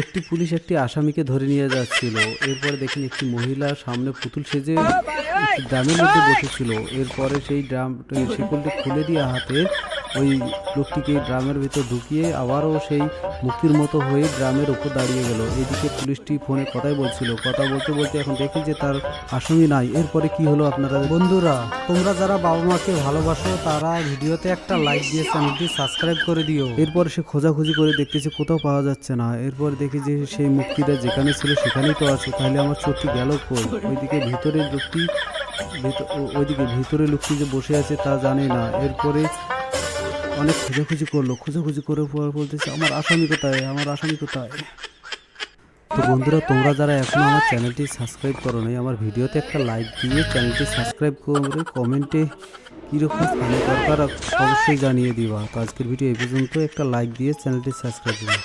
একটি পুলিশ একটি আসামিকে ধরে নিয়ে যাচ্ছিল। এরপরে দেখেন একটি মহিলা সামনে পুতুল সেজে একটি ড্রামের মধ্যে বসেছিল। এরপরে সেই ড্রাম শিকলটি খুলে দিয়ে হাতে ওই লোকটিকে ড্রামের ভিতর ঢুকিয়ে আবারও সেই মুক্তির মতো হয়ে ড্রামের উপর দাঁড়িয়ে গেল। এদিকে পুলিশটি ফোনে কথাই বলছিল, কথা বলতে বলতে এখন দেখি যে তার আসামি নাই। এরপরে কি হলো আপনারা বন্ধুরা, তোমরা যারা বাবা মাকে ভালোবাসো তারা ভিডিওতে একটা লাইক দিয়ে চ্যানেলটি সাবস্ক্রাইব করে দিও। এরপর সে খোঁজাখুঁজি করে দেখতেছে কোথাও পাওয়া যাচ্ছে না। এরপর দেখি যে সেই মুক্তিটা যেখানে ছিল সেখানেই তো আছে, তাহলে আমার চোরটি গেল কই? ওইদিকে ভিতরে লোকটি ওইদিকে ভিতরে লোকটি যে বসে আছে তা জানে না। এরপরে অনেক খোঁজাখুঁজি করলো, খোঁজাখুঁজি করে পর বলতেছে আমার আসামি কোথায়, আমার আসামি কোথায়? তো বন্ধুরা, তোমরা যারা এখনো আমার চ্যানেলটি সাবস্ক্রাইব করো নাই, আমার ভিডিওতে একটা লাইক দিয়ে চ্যানেলটি সাবস্ক্রাইব করে কমেন্টে কীরকম ফানি দরকার অবশ্যই জানিয়ে দিবা। তো আজকের ভিডিও এই পর্যন্ত, একটা লাইক দিয়ে চ্যানেলটি সাবস্ক্রাইব করো।